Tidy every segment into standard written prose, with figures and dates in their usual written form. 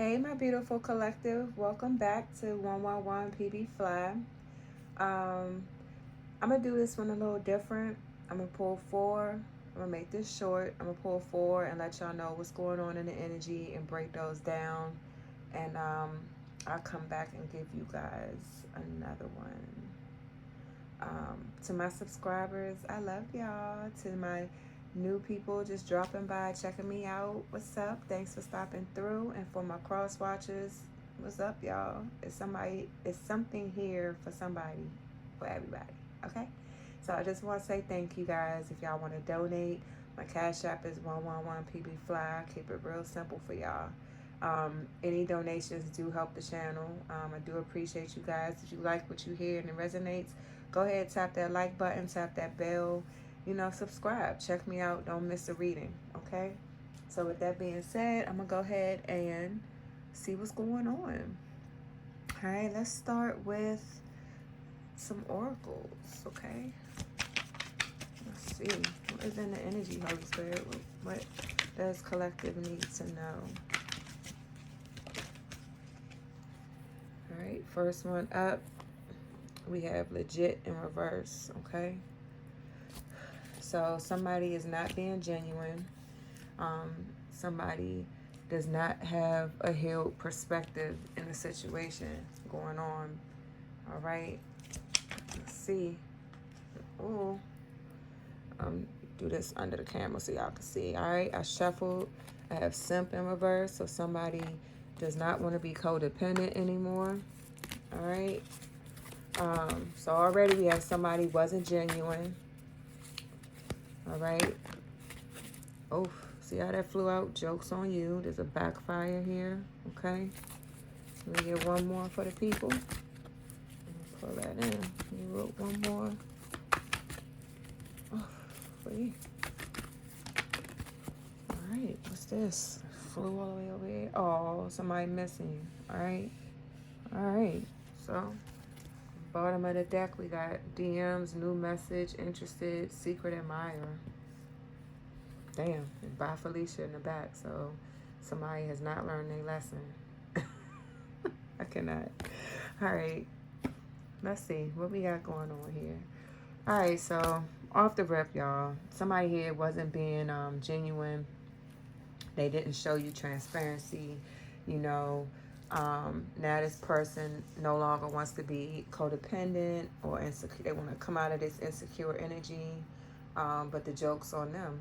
Hey, my beautiful collective. Welcome back to 111 PB Fly. I'm going to do this one a little different. I'm going to pull four. I'm going to make this short. I'm going to pull four and let y'all know what's going on in the energy and break those down. And I'll come back and give you guys another one. To my subscribers, I love y'all. To my new people just dropping by, checking me out, what's up? Thanks for stopping through. And for my cross watchers, what's up, y'all? It's something here for somebody, for everybody. Okay? So I just want to say thank you guys. If y'all want to donate, my cash app is 111 PB Fly. Keep it real simple for y'all. Any donations do help the channel. I do appreciate you guys. If you like what you hear and it resonates, go ahead, tap that like button, tap that bell, subscribe. Check me out. Don't miss a reading, okay? So with that being said, I'm going to go ahead and see what's going on. All right, let's start with some oracles, okay? Let's see. What is in the energy, Holy Spirit? What does collective need to know? All right, first one up, we have legit in reverse, okay? So somebody is not being genuine. Somebody does not have a healed perspective in the situation going on. All right. Let's see. Oh, do this under the camera so y'all can see. All right. I shuffled. I have simp in reverse. So somebody does not want to be codependent anymore. All right. So already we have somebody wasn't genuine. All right. Oh, see how that flew out? Joke's on you. There's a backfire here. Okay. Let me get one more for the people. Pull that in. You wrote one more. Oh, wait. All right. What's this? Flew all the way over here. Oh, somebody missing. All right. All right. So, bottom of the deck, we got DMs, new message, interested, secret admirer. Damn, by Felicia in the back. So somebody has not learned their lesson. I cannot. All right. Let's see what we got going on here. All right. So off the rip, y'all. Somebody here wasn't being genuine. They didn't show you transparency. Now this person no longer wants to be codependent or insecure. They want to come out of this insecure energy. But the joke's on them.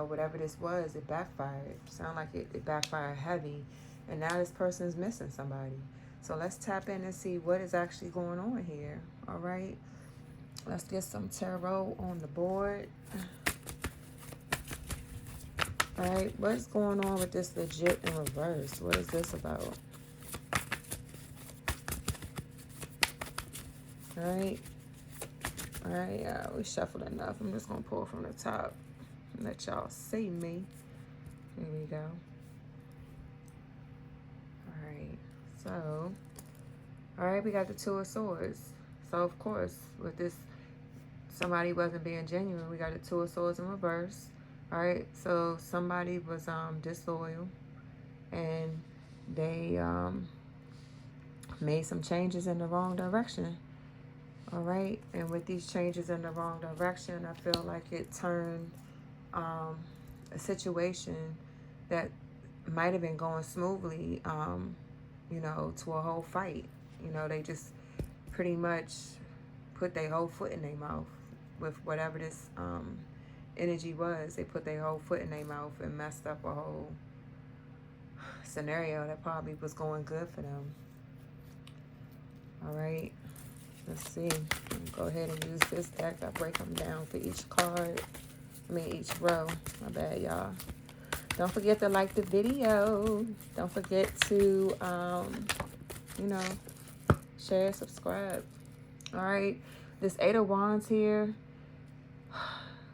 Whatever this was, it backfired. Sound like it backfired heavy. And now this person's missing somebody. So let's tap in and see what is actually going on here. All right. Let's get some tarot on the board. All right. What's going on with this legit in reverse? What is this about? All right. All right, we shuffled enough. I'm just going to pull from the top and let y'all see me. Here we go. All right, so, all right, we got the Two of Swords. So, of course, with this, somebody wasn't being genuine. We got the Two of Swords in reverse. All right, so somebody was disloyal, and they made some changes in the wrong direction. All right, and with these changes in the wrong direction, I feel like it turned a situation that might have been going smoothly, to a whole fight. They just pretty much put their whole foot in their mouth with whatever this energy was. They put their whole foot in their mouth and messed up a whole scenario that probably was going good for them. All right. Let's see. Go ahead and use this deck. I break them down for each card. Each row. My bad, y'all. Don't forget to like the video. Don't forget to, share, subscribe. All right. This Eight of Wands here.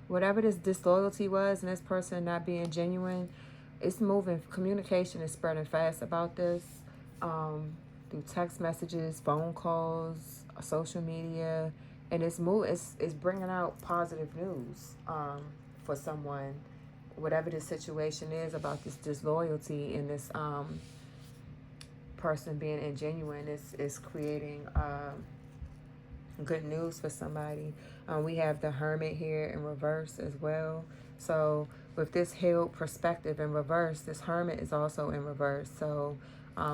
Whatever this disloyalty was and this person not being genuine, it's moving. Communication is spreading fast about this. Through text messages, phone calls, social media, and it's bringing out positive news for someone, whatever the situation is about this disloyalty and this person being ingenuine is creating good news for somebody. We have the Hermit here in reverse as well. So with this healed perspective in reverse, this Hermit is also in reverse. So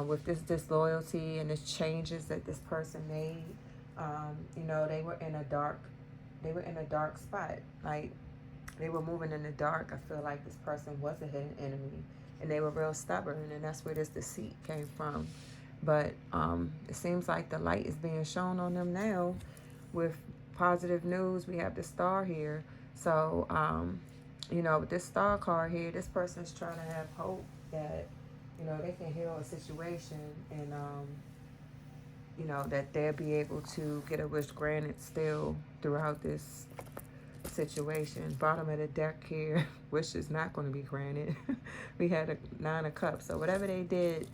with this disloyalty and this changes that this person made, you know, they were in a dark spot. Like, they were moving in the dark. I feel like this person was a hidden enemy, and they were real stubborn, and that's where this deceit came from. But it seems like the light is being shown on them now with positive news. We have the star here. So, you know, with this star card here, this person's trying to have hope that, you know, they can heal a situation, and, you know, that they'll be able to get a wish granted still throughout this situation. Bottom of the deck here, wish is not going to be granted. We had a 9 of Cups. So whatever they did,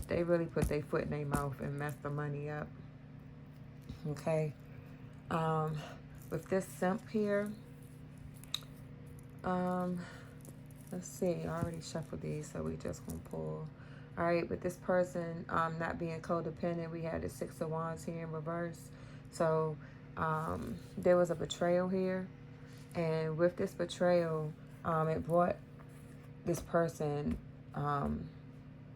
they really put their foot in their mouth and messed the money up. Okay. With this simp here, let's see, I already shuffled these, so we just gonna pull. All right, with this person not being codependent, we had the 6 of Wands here in reverse. So there was a betrayal here, and with this betrayal, it brought this person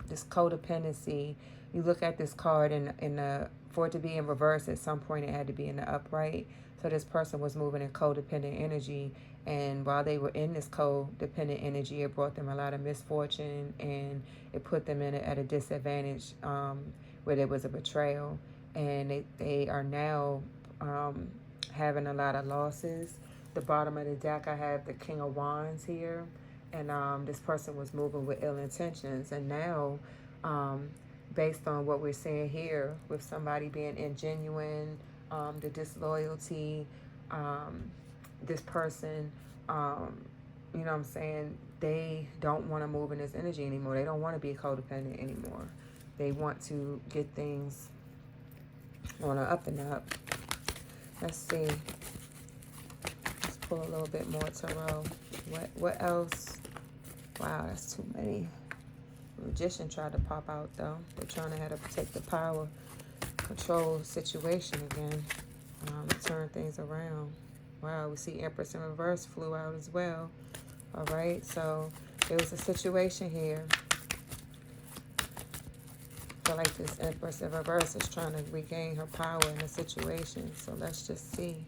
this codependency. You look at this card, and for it to be in reverse, at some point it had to be in the upright. So this person was moving in codependent energy, and while they were in this codependent energy, it brought them a lot of misfortune, and it put them at a disadvantage where there was a betrayal, and they are now having a lot of losses. The bottom of the deck, I have the King of Wands here, and this person was moving with ill intentions, and now based on what we're seeing here with somebody being ingenuine, the disloyalty, this person, you know what I'm saying, they don't want to move in this energy anymore. They don't want to be codependent anymore. They want to get things on an up and up. Let's see. Let's pull a little bit more tarot. What else? Wow, that's too many. Magician tried to pop out though. They're trying to have to take the power, control situation again, turn things around. Wow, we see Empress in reverse flew out as well. All right, so there was a situation here. I feel like this Empress in reverse is trying to regain her power in the situation. So let's just see.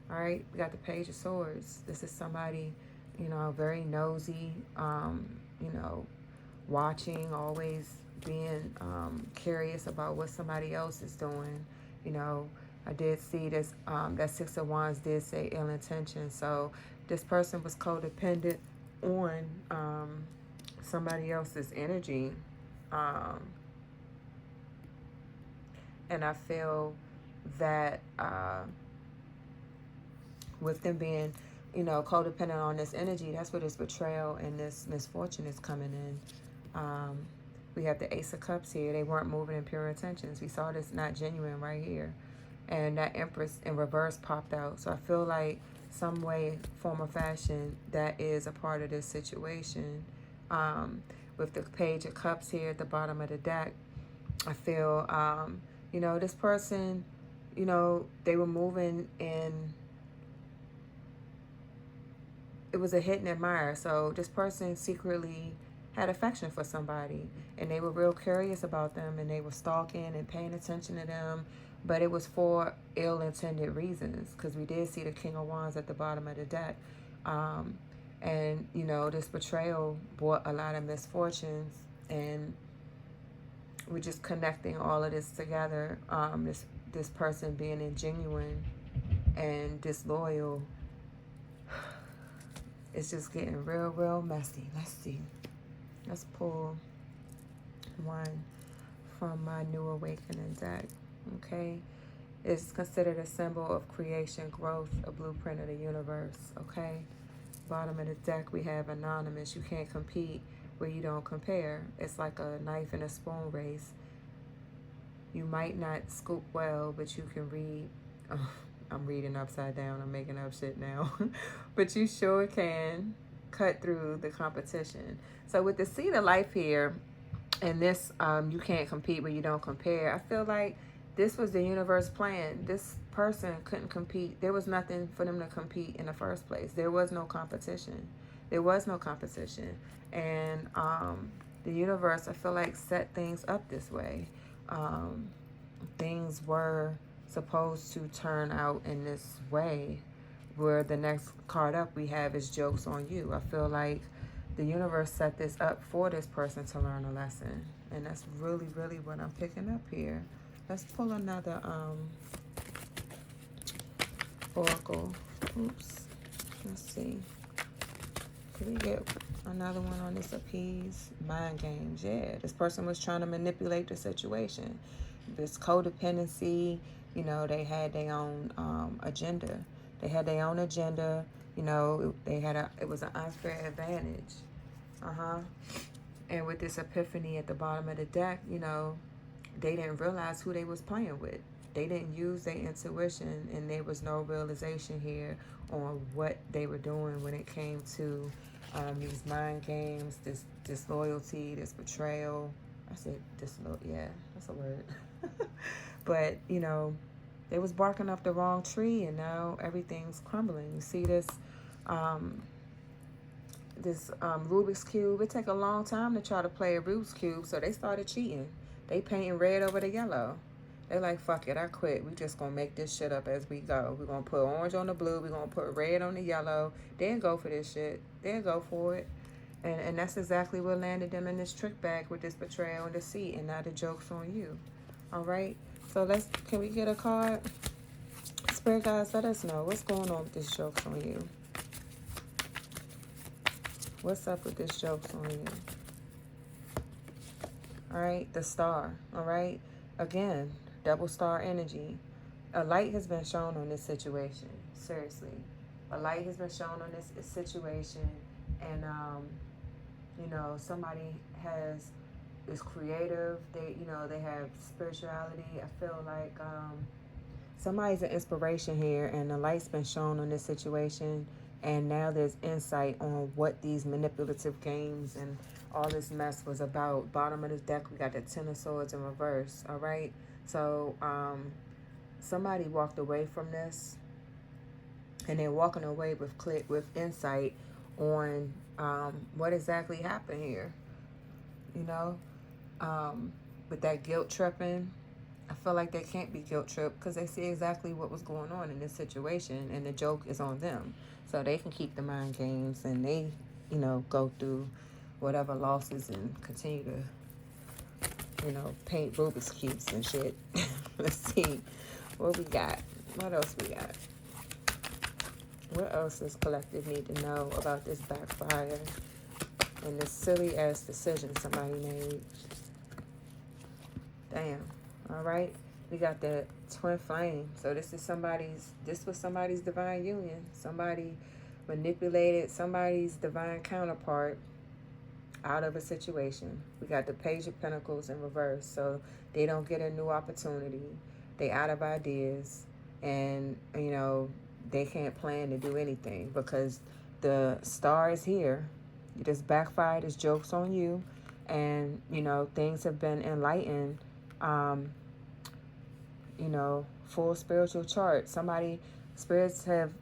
All right, we got the Page of Swords. This is somebody, you know, very nosy, you know, watching, always being curious about what somebody else is doing. You know, I did see this, that 6 of Wands did say ill intention. So this person was codependent on somebody else's energy. And I feel that with them being, you know, codependent on this energy, that's where this betrayal and this misfortune is coming in. We have the Ace of Cups here. They weren't moving in pure intentions. We saw this not genuine right here. And that Empress in reverse popped out. So I feel like some way, form, or fashion, that is a part of this situation. With the Page of Cups here at the bottom of the deck, I feel, you know, this person, you know, they were moving in, it was a hit and admire. So this person secretly had affection for somebody, and they were real curious about them, and they were stalking and paying attention to them, but it was for ill-intended reasons, because we did see the King of Wands at the bottom of the deck. And, you know, this betrayal brought a lot of misfortunes, and we're just connecting all of this together. This person being ingenuine and disloyal. It's just getting real, real messy. Let's see. Let's pull one from my New Awakening deck. Okay. It's considered a symbol of creation, growth, a blueprint of the universe. Okay. Bottom of the deck, we have Anonymous. You can't compete where you don't compare. It's like a knife and a spoon race. You might not scoop well, but you can read. Oh, I'm reading upside down. I'm making up shit now. But you sure can cut through the competition. So with the Seed of Life here, And this, you can't compete where you don't compare. I feel like this was the universe plan. This person couldn't compete. There was nothing for them to compete in the first place. There was no competition. There was no competition. And the universe, I feel like, set things up this way. Um, Things were supposed to turn out in this way, where the next card up we have is jokes on you. I feel like the universe set this up for this person to learn a lesson. And that's really, really what I'm picking up here. Let's pull another oracle. Oops. Let's see. Can we get another one on this appease? Mind games. Yeah, this person was trying to manipulate the situation. This codependency, you know, they had their own agenda. They had their own agenda. You know, it was an unfair advantage. And with this epiphany at the bottom of the deck, you know, they didn't realize who they was playing with. They didn't use their intuition, and there was no realization here on what they were doing when it came to these mind games, this disloyalty, this betrayal. I said disloyalty. Yeah, that's a word. But, you know, they was barking up the wrong tree, and now everything's crumbling. You see this Rubik's Cube. It take a long time to try to play a Rubik's Cube, so they started cheating. They painting red over the yellow. They like, fuck it, I quit. We just gonna make this shit up as we go. We're gonna put orange on the blue. We're gonna put red on the yellow. They'll go for this shit. They'll go for it. And that's exactly what landed them in this trick bag with this betrayal and deceit, and now the joke's on you. All right? So can we get a card? Spirit guys, let us know what's going on with this joke's on you. What's up with this joke's on you? All right, the star. All right, again, double star energy. A light has been shown on this situation. Seriously, a light has been shown on this situation, and you know, somebody is creative. They have spirituality. I feel like somebody's an inspiration here, and the light's been shown on this situation, and now there's insight on what these manipulative games and all this mess was about. Bottom of the deck, we got the Ten of Swords in reverse. All right, so somebody walked away from this, and they're walking away with insight on what exactly happened here. You know, with that guilt tripping, I feel like they can't be guilt tripped because they see exactly what was going on in this situation, and the joke is on them. So they can keep the mind games, and they, you know, go through whatever losses and continue to, you know, paint Rubik's Cubes and shit. Let's see what we got. What else we got? What else does collective need to know about this backfire and this silly ass decision somebody made? Damn. All right. We got the twin flame. So this was somebody's divine union. Somebody manipulated somebody's divine counterpart out of a situation. We got the Page of Pentacles in reverse. So they don't get a new opportunity. They out of ideas, and you know, they can't plan to do anything because the star is here. This backfired, this joke's on you, and you know, things have been enlightened. You know, full spiritual chart. Spirits have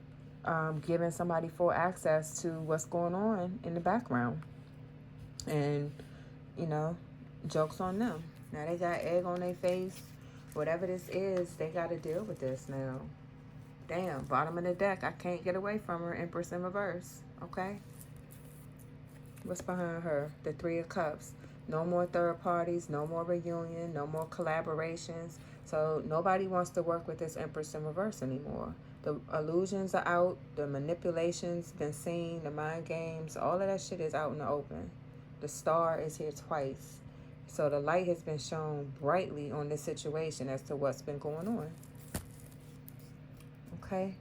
given somebody full access to what's going on in the background. And, you know, joke's on them. Now they got egg on their face. Whatever this is, they got to deal with this now. Damn, bottom of the deck. I can't get away from her. Empress in reverse. Okay? What's behind her? The Three of Cups. No more third parties. No more reunion. No more collaborations. So nobody wants to work with this Empress in reverse anymore. The illusions are out. The manipulations been seen. The mind games. All of that shit is out in the open. The star is here twice. So the light has been shown brightly on this situation as to what's been going on. Okay.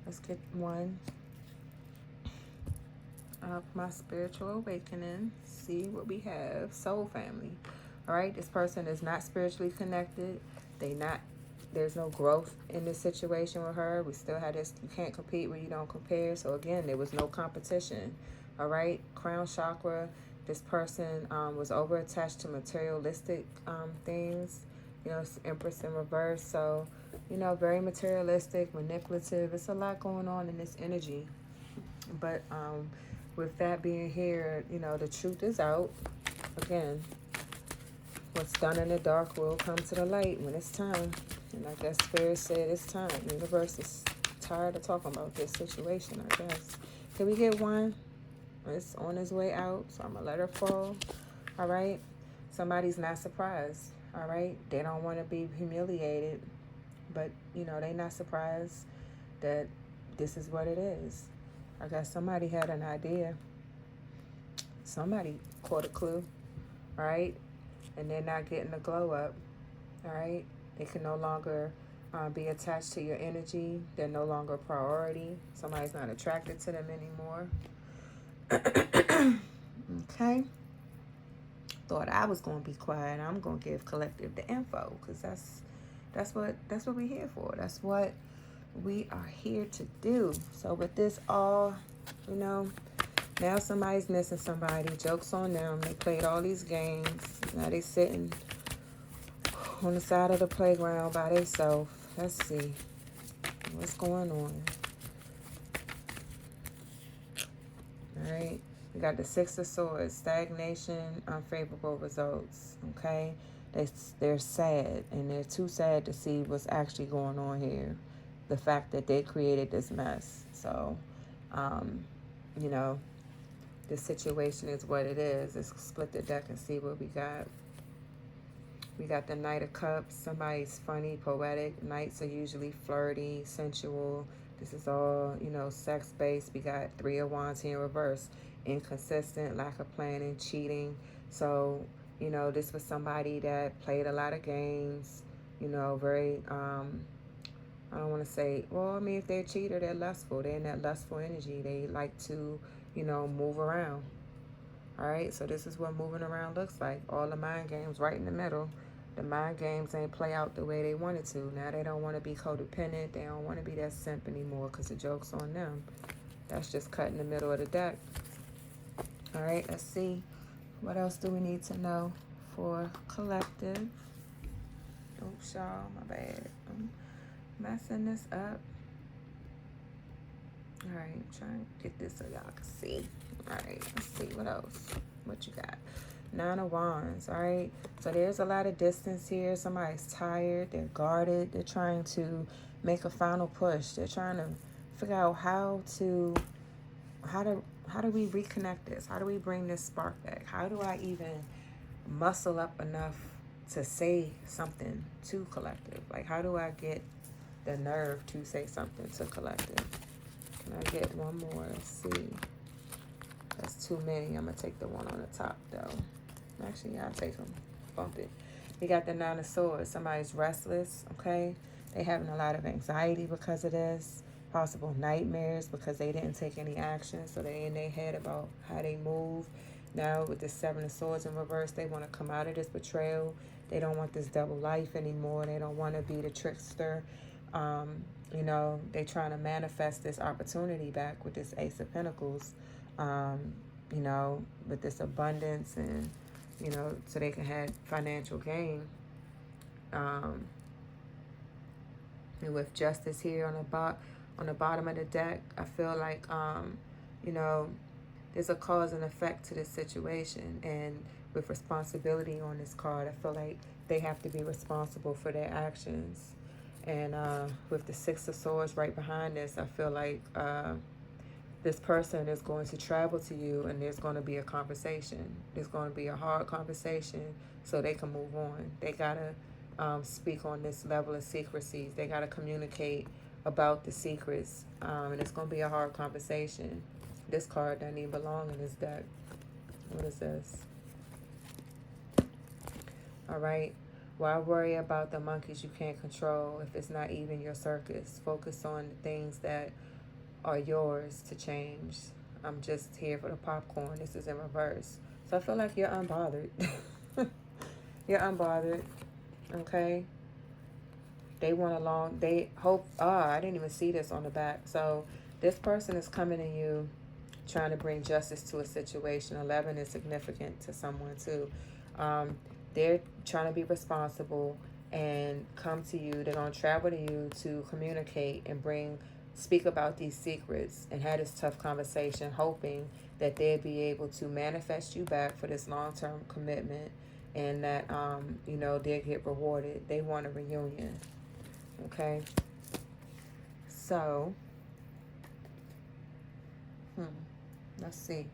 Let's get one of my spiritual awakening. See what we have. Soul family. All right. This person is not spiritually connected. There's no growth in this situation with her. We still had this, you can't compete where you don't compare. So again, there was no competition. All right. Crown chakra. This person was over attached to materialistic things. You know, it's Empress in reverse. So, you know, very materialistic, manipulative. It's a lot going on in this energy. But with that being here, you know, the truth is out. Again, what's done in the dark will come to the light when it's time. And I guess Spirit said it's time. The universe is tired of talking about this situation, I guess. Can we get one? It's on its way out, so I'm going to let her fall. All right? Somebody's not surprised. All right? They don't want to be humiliated. But, you know, they not surprised that this is what it is. I guess somebody had an idea. Somebody caught a clue. All right? And they're not getting the glow up. All right? They can no longer be attached to your energy. They're no longer a priority. Somebody's not attracted to them anymore. Okay. Thought I was gonna be quiet. I'm gonna give collective the info because that's what we're here for. That's what we are here to do. So with this all, you know, now somebody's missing somebody. Joke's on them. They played all these games. Now they sitting on the side of the playground by themselves. Let's see what's going on. All right. We got the Six of Swords, stagnation, unfavorable results. Okay. They're sad, and they're too sad to see what's actually going on here. The fact that they created this mess. So, you know, the situation is what it is. Let's split the deck and see what we got. We got the Knight of Cups. Somebody's funny, poetic. Knights are usually flirty, sensual. This is all, you know, sex-based. We got Three of Wands here in reverse. Inconsistent, lack of planning, cheating. So, you know, this was somebody that played a lot of games. You know, very, I don't want to say, well, I mean, if they're a cheater, they're lustful. They're in that lustful energy. They like to, you know, move around. All right, so this is what moving around looks like. All the mind games right in the middle. The mind games ain't play out the way they wanted to. Now they don't want to be codependent. They don't want to be that simp anymore because the joke's on them. That's just cut in the middle of the deck. All right, let's see. What else do we need to know for collective? Oops, y'all, my bad. I'm messing this up. All right, I'm trying to get this so y'all can see. All right, let's see what else. What you got? Nine of Wands. All right, so there's a lot of distance here. Somebody's tired. They're guarded. They're trying to make a final push. They're trying to figure out how do we reconnect this? How do we bring this spark back? How do I even muscle up enough to say something to collective? Like, how do I get the nerve to say something to collective? Can I get one more? Let's see. That's too many. I'm going to take the one on the top, though. Actually, I'll take them. Bump it. We got the Nine of Swords. Somebody's restless, okay? They having a lot of anxiety because of this. Possible nightmares because they didn't take any action. So they in their head about how they move. Now with the Seven of Swords in reverse, they want to come out of this betrayal. They don't want this double life anymore. They don't want to be the trickster. You know, they trying to manifest this opportunity back with this Ace of Pentacles. You know, with this abundance and, you know, so they can have financial gain. And with Justice here on the bottom of the deck, I feel like, you know, there's a cause and effect to this situation. And with responsibility on this card, I feel like they have to be responsible for their actions. And with the Six of Swords right behind this, I feel like this person is going to travel to you and there's going to be a conversation. There's going to be a hard conversation so they can move on. They got to speak on this level of secrecies. They got to communicate about the secrets. And it's going to be a hard conversation. This card doesn't even belong in this deck. What is this? All right. Why worry about the monkeys you can't control if it's not even your circus? Focus on the things that are yours to change. I'm just here for the popcorn. This is in reverse. So I feel like you're unbothered. You're unbothered. Okay? They want along. They hope. I didn't even see this on the back. So this person is coming to you trying to bring justice to a situation. 11 is significant to someone too. They're trying to be responsible and come to you. They're going to travel to you to communicate and speak about these secrets and have this tough conversation, hoping that they'll be able to manifest you back for this long-term commitment, and that you know, they'll get rewarded. They want a reunion. Okay, so let's see,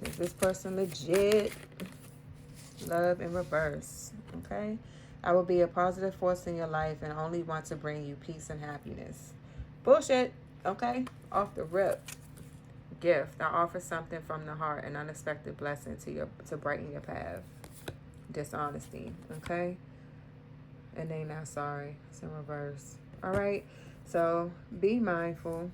is this person legit? Love in reverse. Okay, I will be a positive force in your life and only want to bring you peace and happiness. Bullshit. Okay, off the rip. Gift. I offer something from the heart, an unexpected blessing to brighten your path. Dishonesty. Okay, and they not sorry. It's in reverse. All right, so be mindful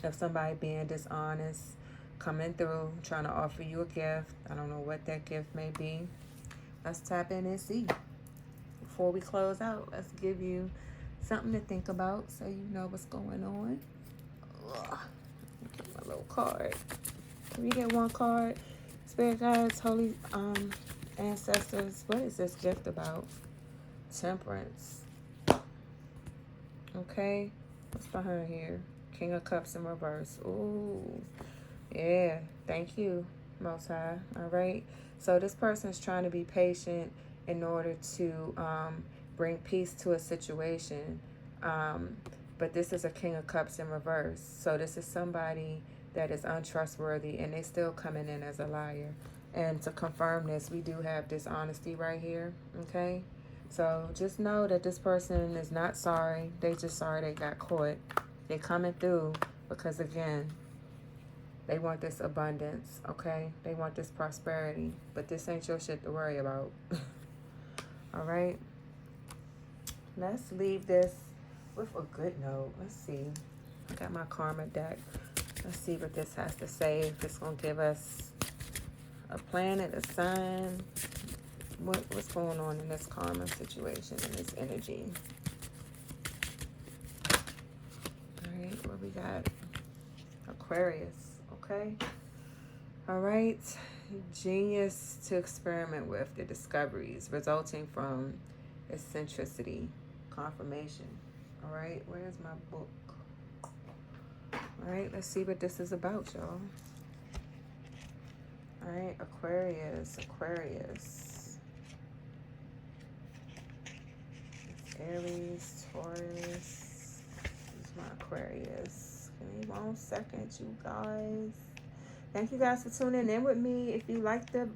of somebody being dishonest, coming through, trying to offer you a gift. I don't know what that gift may be. Let's tap in and see. Before we close out, let's give you something to think about so you know what's going on. Ugh. Get my little card. Can we get one card? Spirit guides, holy ancestors, what is this gift about? Temperance. Okay, what's behind here? King of Cups in reverse. Ooh, yeah, thank you, Most High. All right, so this person is trying to be patient in order to bring peace to a situation. But this is a King of Cups in reverse. So this is somebody that is untrustworthy, and they still coming in as a liar. And to confirm this, we do have dishonesty right here. Okay, so just know that this person is not sorry. They just sorry they got caught. They coming through because, again, they want this abundance. Okay, they want this prosperity. But this ain't your shit to worry about. All right, let's leave this with a good note. Let's see. I got my karma deck. Let's see what this has to say. If it's going to give us a planet, a sign. What's going on in this karma situation, in this energy? All right, what we got? Aquarius, okay? All right. Genius to experiment with, the discoveries resulting from eccentricity. Confirmation. All right, where's my book? All right, let's see what this is about, y'all. All right, Aquarius. It's Aries, Taurus. This is my Aquarius. Give me 1 second, you guys. Thank you guys for tuning in with me. If you like the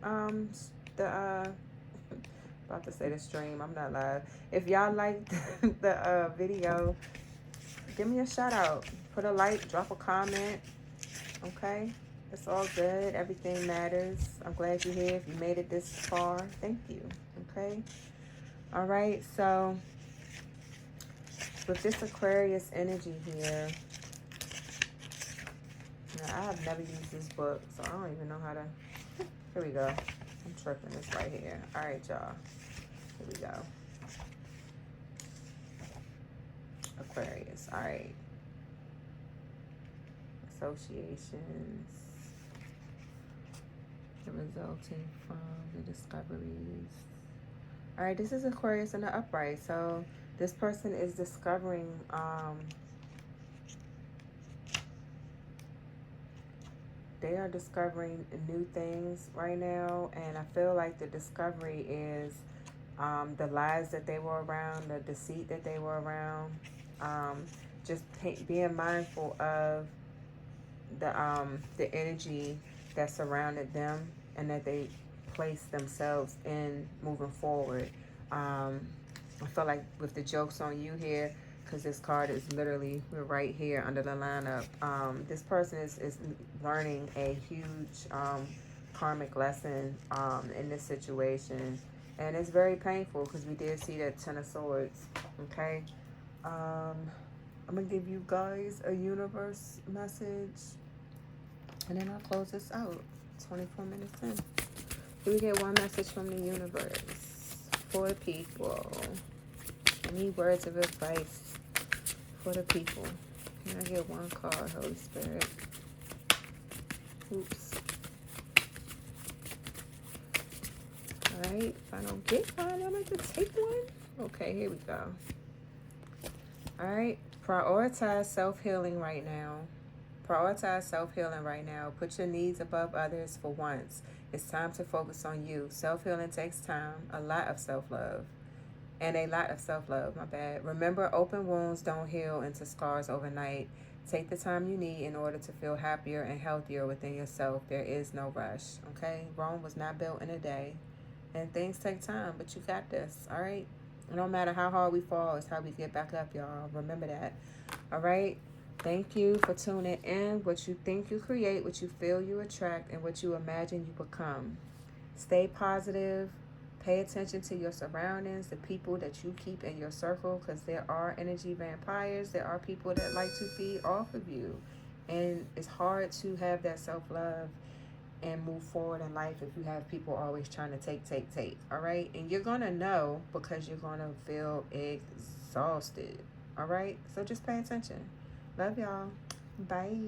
about to say the stream, I'm not live. If y'all like the video, give me a shout out. Put a like, drop a comment. Okay, it's all good. Everything matters. I'm glad you're here. If you made it this far, thank you. Okay, all right. So with this Aquarius energy here, now, I have never used this book, so I don't even know how to. Here we go. I'm tripping this right here. All right, y'all. Here we go. Aquarius. All right. Associations. The resulting from the discoveries. All right, this is Aquarius in the upright. So this person is discovering they are discovering new things right now, and I feel like the discovery is the lies that they were around, the deceit that they were around, just being mindful of the energy that surrounded them and that they placed themselves in moving forward. I feel like with the jokes on you here, because this card is literally right here under the lineup. This person is learning a huge karmic lesson in this situation. And it's very painful because we did see that Ten of Swords. Okay. I'm going to give you guys a universe message. And then I'll close this out. 24 minutes in. Here we get one message from the universe for the people. Any words of advice for the people? Can I get one card, Holy Spirit? Oops. Alright, if I don't get one, I'm going to take one. Okay, here we go. Alright, prioritize self-healing right now. Prioritize self-healing right now. Put your needs above others for once. It's time to focus on you. Self-healing takes time, a lot of self-love. And a lot of self-love, my bad. Remember, open wounds don't heal into scars overnight. Take the time you need in order to feel happier and healthier within yourself. There is no rush, okay? Rome was not built in a day. And things take time, but you got this, all right? No matter how hard we fall, it's how we get back up, y'all. Remember that, all right? Thank you for tuning in. What you think you create, what you feel you attract, and what you imagine you become. Stay positive. Pay attention to your surroundings, the people that you keep in your circle, because there are energy vampires. There are people that like to feed off of you. And it's hard to have that self-love and move forward in life if you have people always trying to take. All right? And you're going to know because you're going to feel exhausted. All right? So just pay attention. Love y'all. Bye.